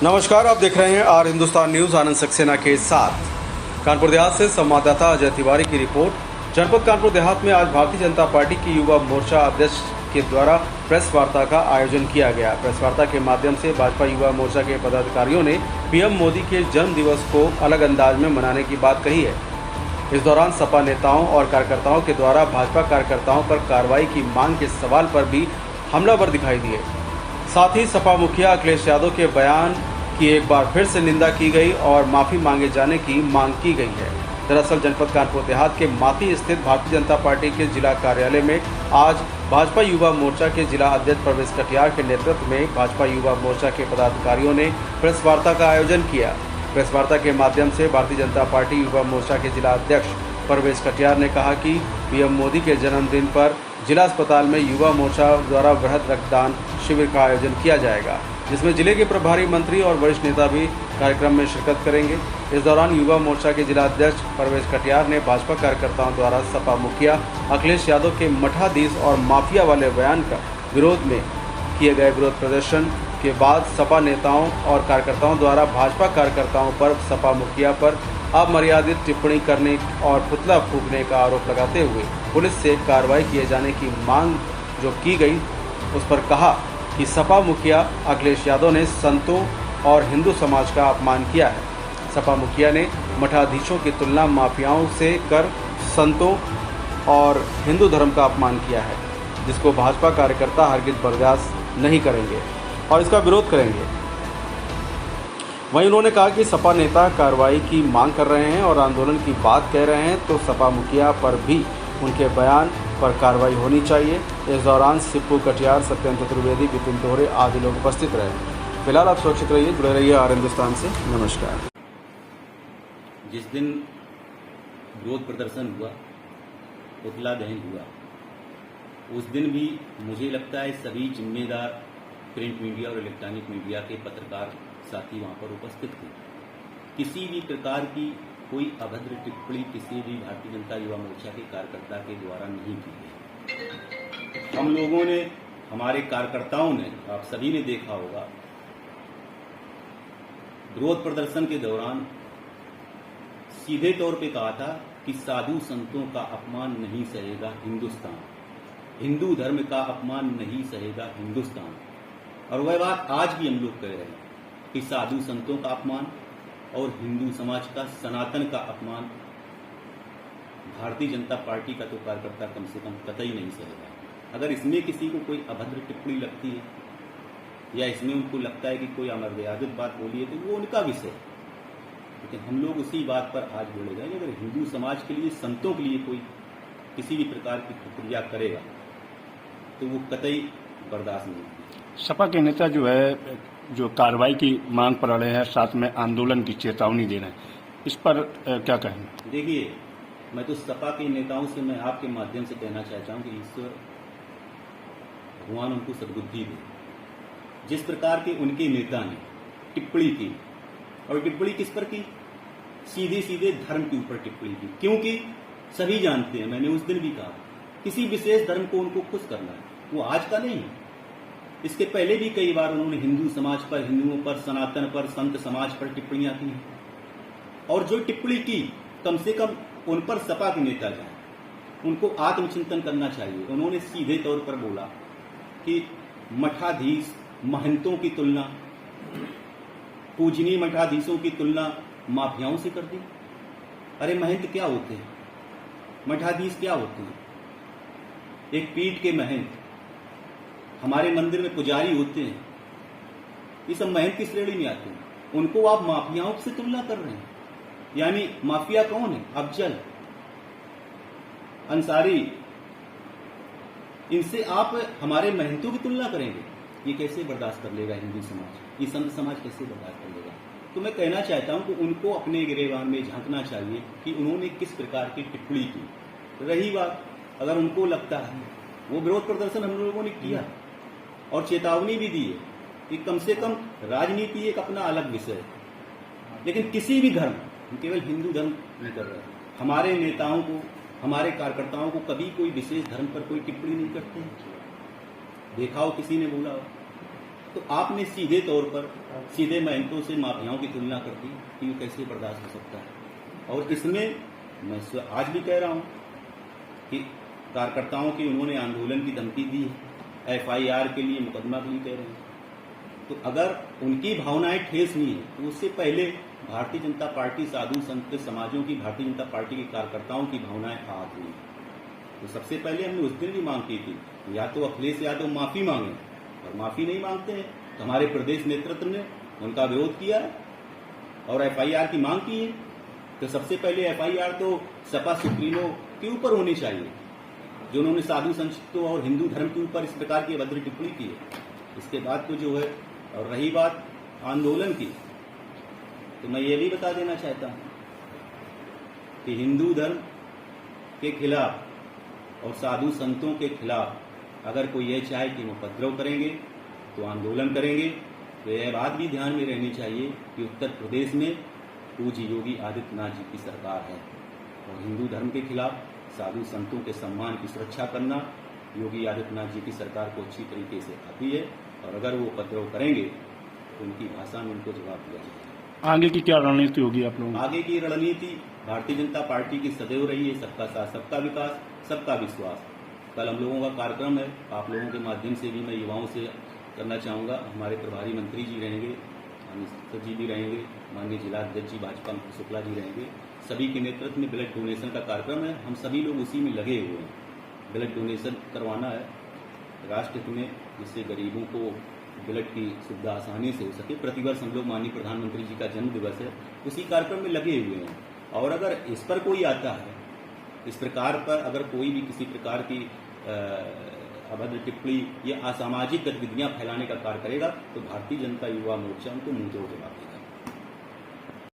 नमस्कार, आप देख रहे हैं आर हिंदुस्तान न्यूज आनंद सक्सेना के साथ। कानपुर देहात से संवाददाता अजय तिवारी की रिपोर्ट। जनपद कानपुर देहात में आज भारतीय जनता पार्टी की युवा मोर्चा अध्यक्ष के द्वारा प्रेस वार्ता का आयोजन किया गया। प्रेस वार्ता के माध्यम से भाजपा युवा मोर्चा के पदाधिकारियों ने पीएम मोदी के जन्म दिवस को अलग अंदाज में मनाने की बात कही है। इस दौरान सपा नेताओं और कार्यकर्ताओं के द्वारा भाजपा कार्यकर्ताओं पर कार्रवाई की मांग के सवाल पर भी हमलावर दिखाई दिए। साथ ही सपा मुखिया अखिलेश यादव के बयान की एक बार फिर से निंदा की गई और माफी मांगे जाने की मांग की गई है। दरअसल जनपद कानपुर देहात के माती स्थित भारतीय जनता पार्टी के जिला कार्यालय में आज भाजपा युवा मोर्चा के जिला अध्यक्ष परवेश कटियार के नेतृत्व में भाजपा युवा मोर्चा के पदाधिकारियों ने प्रेस वार्ता का आयोजन किया। प्रेस वार्ता के माध्यम से भारतीय जनता पार्टी युवा मोर्चा के जिला अध्यक्ष परवेश कटियार ने कहा कि पीएम मोदी के जन्मदिन पर जिला अस्पताल में युवा मोर्चा द्वारा वृहद रक्तदान शिविर का आयोजन किया जाएगा, जिसमें जिले के प्रभारी मंत्री और वरिष्ठ नेता भी कार्यक्रम में शिरकत करेंगे। इस दौरान युवा मोर्चा के जिला अध्यक्ष परवेश कटियार ने भाजपा कार्यकर्ताओं द्वारा सपा मुखिया अखिलेश यादव के मठाधीश और माफिया वाले बयान का विरोध में किए गए विरोध प्रदर्शन के बाद सपा नेताओं और कार्यकर्ताओं द्वारा भाजपा कार्यकर्ताओं पर सपा मुखिया पर अमर्यादित टिप्पणी करने और पुतला फूंकने का आरोप लगाते हुए पुलिस से कार्रवाई किए जाने की मांग जो की गई, उस पर कहा कि सपा मुखिया अखिलेश यादव ने संतों और हिंदू समाज का अपमान किया है। सपा मुखिया ने मठाधीशों की तुलना माफियाओं से कर संतों और हिंदू धर्म का अपमान किया है, जिसको भाजपा कार्यकर्ता हरगिज बर्दाश्त नहीं करेंगे और इसका विरोध करेंगे। वहीं उन्होंने कहा कि सपा नेता कार्रवाई की मांग कर रहे हैं और आंदोलन की बात कह रहे हैं तो सपा मुखिया पर भी उनके बयान पर कार्रवाई होनी चाहिए। इस दौरान सिप्पू कटियार, सत्येंद्र चतुर्वेदी, विपिन तोहरे आदि लोग उपस्थित रहे। फिलहाल आप सुरक्षित रहिए, जुड़े रहिए आर हिंदुस्तान से। नमस्कार। जिस दिन विरोध प्रदर्शन हुआ, पुतला दहन हुआ, उस दिन भी मुझे लगता है सभी जिम्मेदार प्रिंट मीडिया और इलेक्ट्रॉनिक मीडिया के पत्रकार साथी वहां पर उपस्थित थे। किसी भी प्रकार की कोई अभद्र टिप्पणी किसी भी भारतीय जनता युवा मोर्चा के कार्यकर्ता के द्वारा नहीं की गई। हम लोगों ने, हमारे कार्यकर्ताओं ने, आप सभी ने देखा होगा, विरोध प्रदर्शन के दौरान सीधे तौर पे कहा था कि साधु संतों का अपमान नहीं सहेगा हिंदुस्तान, हिंदू धर्म का अपमान नहीं सहेगा हिंदुस्तान। और वह बात आज भी हम लोग कह रहे हैं कि साधु संतों का अपमान और हिंदू समाज का, सनातन का अपमान भारतीय जनता पार्टी का तो कार्यकर्ता कम से कम कतई नहीं सहेगा। अगर इसमें किसी को कोई अभद्र टिप्पणी लगती है या इसमें उनको लगता है कि कोई अमर्यादित बात बोली है तो वो उनका विषय है, लेकिन हम लोग उसी बात पर आज बोले जाएंगे। अगर हिंदू समाज के लिए, संतों के लिए कोई किसी भी प्रकार की प्रक्रिया करेगा तो वो कतई बर्दाश्त नहीं होगी। सपा के नेता जो कार्रवाई की मांग पर अड़े हैं, साथ में आंदोलन की चेतावनी दे रहे हैं, इस पर क्या कहेंगे? देखिए, मैं तो सपा के नेताओं से मैं आपके माध्यम से कहना चाहता हूं कि ईश्वर भगवान उनको सद्बुद्धि दे। जिस प्रकार के उनके नेता ने टिप्पणी की, और टिप्पणी किस पर की? सीधे सीधे धर्म के ऊपर टिप्पणी की, क्योंकि सभी जानते हैं, मैंने उस दिन भी कहा, किसी विशेष धर्म को उनको खुश करना है, वो आज का नहीं है। इसके पहले भी कई बार उन्होंने हिंदू समाज पर, हिंदुओं पर, सनातन पर, संत समाज पर टिप्पणियां की हैं। और जो टिप्पणी की, कम से कम उन पर सपा के नेता जाए, उनको आत्मचिंतन करना चाहिए। उन्होंने सीधे तौर पर बोला कि मठाधीश, महंतों की तुलना, पूजनीय मठाधीशों की तुलना माफियाओं से कर दी। अरे महंत क्या होते हैं? मठाधीश क्या होते हैं? एक पीठ के महंत, हमारे मंदिर में पुजारी होते हैं, ये सब महंत की श्रेणी में आते हैं। उनको आप माफियाओं से तुलना कर रहे हैं। यानी माफिया कौन है? अफजल, अंसारी, इनसे आप हमारे महंतों की तुलना करेंगे? ये कैसे बर्दाश्त कर लेगा हिंदू समाज? ये संत समाज कैसे बर्दाश्त कर लेगा? तो मैं कहना चाहता हूं कि उनको अपने गिरेबान में झांकना चाहिए कि उन्होंने किस प्रकार की टिप्पणी की। रही बात, अगर उनको लगता है, वो विरोध प्रदर्शन हम लोगों ने किया और चेतावनी भी दी है कि कम से कम राजनीति एक अपना अलग विषय है, लेकिन किसी भी धर्म, केवल हिंदू धर्म नहीं कर रहे हैं। हमारे नेताओं को, हमारे कार्यकर्ताओं को कभी कोई विशेष धर्म पर कोई टिप्पणी नहीं करते हैं। देखा हो किसी ने बोला हो? तो आपने सीधे तौर पर सीधे महंतों से माफियाओं की तुलना कर दी कि ये कैसे बर्दाश्त हो सकता है। और इसमें मैं आज भी कह रहा हूं कि कार्यकर्ताओं की उन्होंने आंदोलन की धमकी दी है, FIR के लिए मुकदमा के लिए कह रहे हैं। तो अगर उनकी भावनाएं ठेस नहीं है तो उससे पहले भारतीय जनता पार्टी साधु संत समाजों की, भारतीय जनता पार्टी के कार्यकर्ताओं की भावनाएं आहत हुई। तो सबसे पहले हमने उस दिन भी मांग की थी या तो अखिलेश यादव माफी मांगे, और माफी नहीं मांगते हैं तो हमारे प्रदेश नेतृत्व ने उनका विरोध किया और FIR की मांग की है। तो सबसे पहले FIR तो सपा सुप्रीमो के ऊपर होनी चाहिए जो उन्होंने साधु संतों और हिंदू धर्म के ऊपर इस प्रकार की अभद्र टिप्पणी की है। इसके बाद तो जो है, और रही बात आंदोलन की, तो मैं ये भी बता देना चाहता हूं कि हिंदू धर्म के खिलाफ और साधु संतों के खिलाफ अगर कोई ये चाहे कि वो उपद्रव करेंगे तो आंदोलन करेंगे, तो यह बात भी ध्यान में रहनी चाहिए कि उत्तर प्रदेश में पूज्य योगी आदित्यनाथ जी की सरकार है और हिंदू धर्म के खिलाफ साधु संतों के सम्मान की सुरक्षा करना योगी आदित्यनाथ जी की सरकार को अच्छी तरीके से आती है। और अगर वो उपद्रव करेंगे तो उनकी भाषा में उनको जवाब दिया जाएगा। आगे की क्या रणनीति होगी आप लोगों की? आगे की रणनीति भारतीय जनता पार्टी की सदैव रही है सबका साथ, सबका विकास, सबका विश्वास। कल हम लोगों का कार्यक्रम है, आप लोगों के माध्यम से भी मैं युवाओं से करना चाहूँगा। हमारे प्रभारी मंत्री जी रहेंगे, अमित जी भी रहेंगे, माननीय जिलाध्यक्ष जी भाजपा शुक्ला जी रहेंगे, सभी के नेतृत्व में ब्लड डोनेशन का कार्यक्रम है। हम सभी लोग उसी में लगे हुए हैं। ब्लड डोनेशन करवाना है राष्ट्र हित में, जिससे गरीबों को ब्लड की सुविधा आसानी से हो सके। प्रतिवर्ष हम लोग माननीय प्रधानमंत्री जी का जन्म दिवस है, उसी कार्यक्रम में लगे हुए हैं। और अगर इस पर कोई आता है, इस प्रकार पर अगर कोई भी किसी प्रकार की अभद्र टिप्पणी या असामाजिक गतिविधियां फैलाने का कार्य करेगा तो भारतीय जनता युवा मोर्चा उनको मुंहतोड़ जवाब देगा।